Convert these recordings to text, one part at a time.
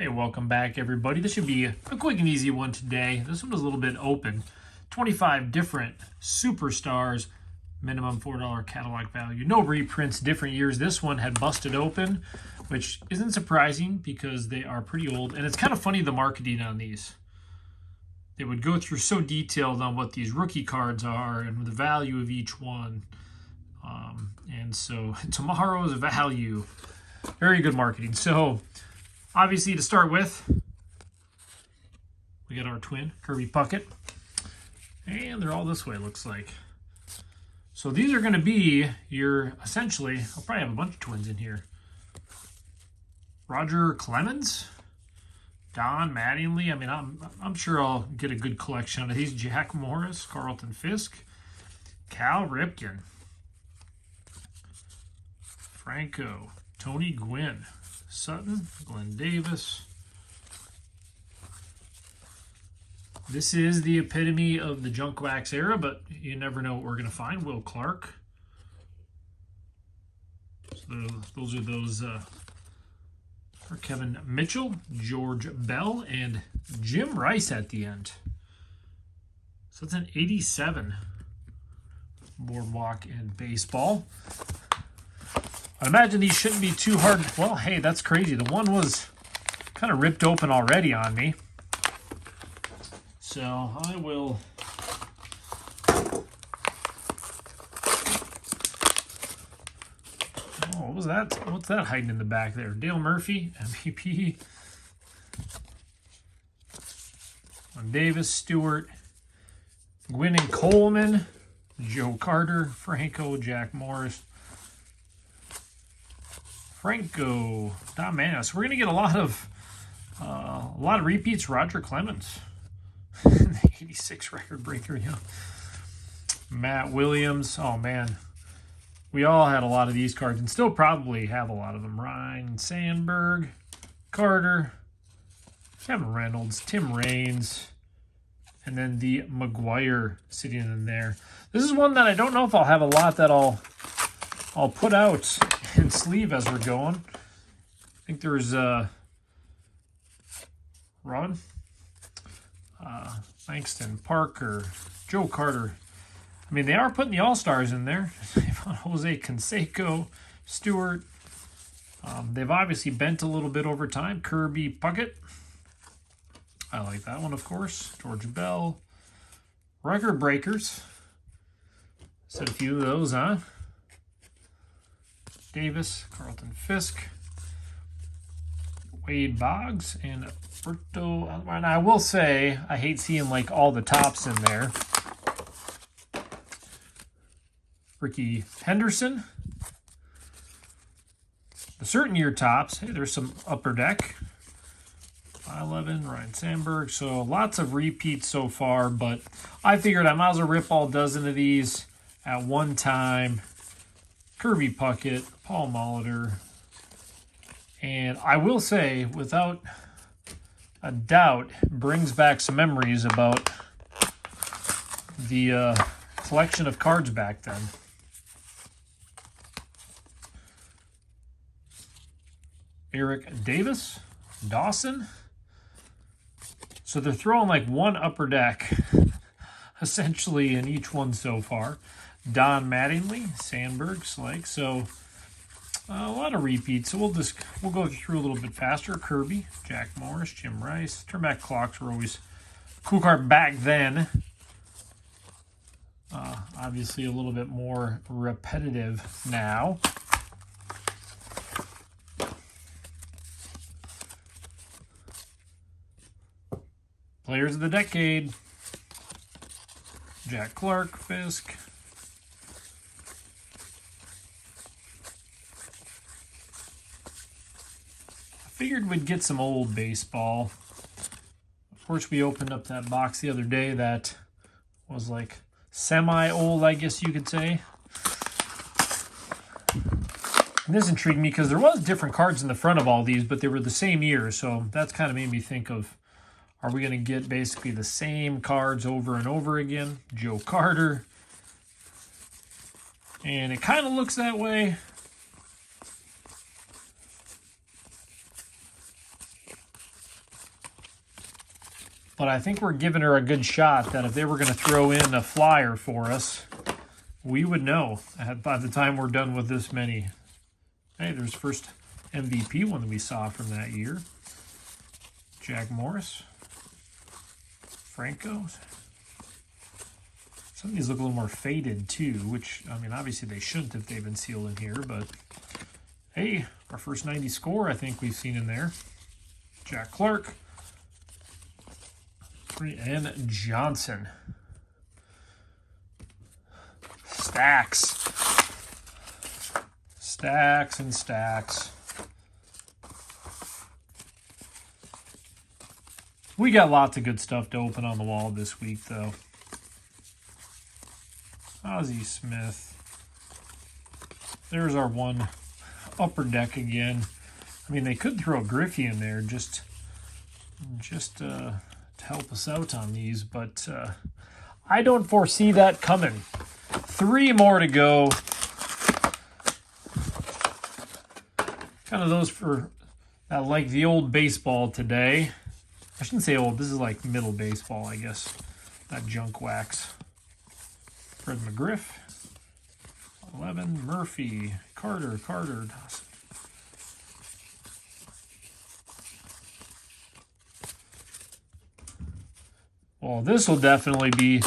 Hey, welcome back, everybody. This should be a quick and easy one today. This one was a little bit open. 25 different superstars, minimum $4 catalog value. No reprints, different years. This one had busted open, which isn't surprising because they are pretty old. And it's kind of funny, the marketing on these. They would go through so detailed on what these rookie cards are and the value of each one. And so tomorrow's value. Very good marketing. So obviously, to start with, we got our twin, Kirby Puckett. And they're all this way, it looks like. So these are going to be your, essentially, I'll probably have a bunch of twins in here. Roger Clemens, Don Mattingly. I mean, I'm sure I'll get a good collection of these. Jack Morris, Carlton Fisk, Cal Ripken, Franco, Tony Gwynn, Sutton, Glenn Davis. This is the epitome of the junk wax era, but you never know what we're going to find. Will Clark. So those are those for Kevin Mitchell, George Bell, and Jim Rice at the end. So it's an 87 Boardwalk and Baseball. I imagine these shouldn't be too hard. Well, hey, that's crazy. The one was kind of ripped open already on me. So I will... Oh, what was that? What's that hiding in the back there? Dale Murphy, MVP. Davis, Stewart, Gwynn and Coleman, Joe Carter, Franco, Jack Morris, Franco, Don Manis. We're going to get a lot of repeats. Roger Clemens, the 86 record breaker. Yeah. Matt Williams. Oh man, we all had a lot of these cards, and still probably have a lot of them. Ryan Sandberg, Carter, Kevin Reynolds, Tim Raines, and then the McGuire sitting in there. This is one that I don't know if I'll have a lot that I'll put out and sleeve as we're going. I think there's Ron, Langston, Parker, Joe Carter. I mean, they are putting the All-Stars in there. Jose Canseco, Stewart. They've obviously bent a little bit over time. Kirby Puckett. I like that one, of course. George Bell. Record breakers. Said a few of those, huh? Davis, Carlton Fisk, Wade Boggs, and Berto. And I will say, I hate seeing like all the tops in there. Ricky Henderson. The certain year tops. Hey, there's some upper deck. 5'11", Ryan Sandberg. So lots of repeats so far, but I figured I might as well rip all dozen of these at one time. Kirby Puckett, Paul Molitor, and I will say, without a doubt, brings back some memories about the collection of cards back then. Eric Davis, Dawson. So they're throwing like one upper deck, essentially, in each one so far. Don Mattingly, Sandberg, Slake. So a lot of repeats. So we'll go through a little bit faster. Kirby, Jack Morris, Jim Rice. Turn back clocks were always a cool card back then. Obviously a little bit more repetitive now. Players of the decade. Jack Clark, Fisk. Figured we'd get some old baseball. Of course, we opened up that box the other day that was like semi-old, I guess you could say. And this intrigued me because there was different cards in the front of all these, but they were the same year. So that's kind of made me think of, are we going to get basically the same cards over and over again? Joe Carter. And it kind of looks that way. But I think we're giving her a good shot that if they were going to throw in a flyer for us, we would know by the time we're done with this many. Hey, there's first MVP one that we saw from that year. Jack Morris. Franco. Some of these look a little more faded too, which, I mean, obviously they shouldn't if they've been sealed in here, but hey, our first 90 score I think we've seen in there. Jack Clark. And Johnson. Stacks. Stacks and stacks. We got lots of good stuff to open on the wall this week, though. Ozzie Smith. There's our one upper deck again. I mean, they could throw Griffey in there just to help us out on these, but I don't foresee that coming. 3 more to go. Kind of those for like the old baseball today. I shouldn't say old. This is like middle baseball, I guess. That junk wax. Fred McGriff. 11. Murphy. Carter. Dawson. Well, this will definitely be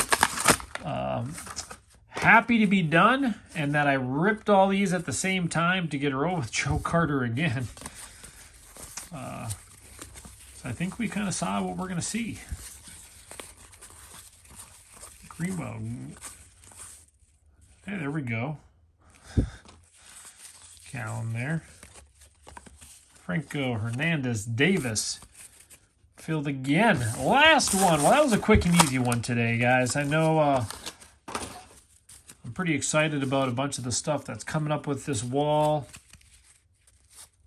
happy to be done, and that I ripped all these at the same time to get a row with Joe Carter again. So I think we kind of saw what we're going to see. Greenwell. Hey, there we go. Callum there. Franco, Hernandez, Davis. Filled again. Last one. Well, that was a quick and easy one today, guys. I know I'm pretty excited about a bunch of the stuff that's coming up with this wall.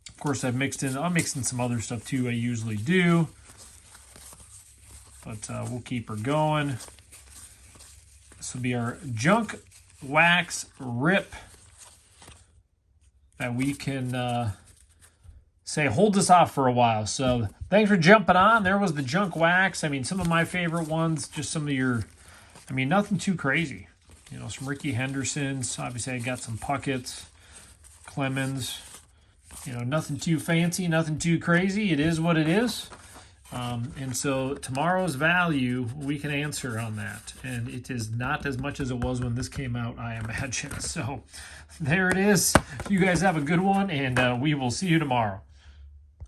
Of course, I'll mix in some other stuff too. I usually do. But we'll keep her going. This will be our junk wax rip that we can say hold us off for a while. So thanks for jumping on. There was the junk wax. I mean, some of my favorite ones, just some of your, I mean, nothing too crazy. You know, some Ricky Hendersons. Obviously, I got some Puckett's, Clemens. You know, nothing too fancy, nothing too crazy. It is what it is. And so tomorrow's value, we can answer on that. And it is not as much as it was when this came out, I imagine. So there it is. You guys have a good one, and we will see you tomorrow.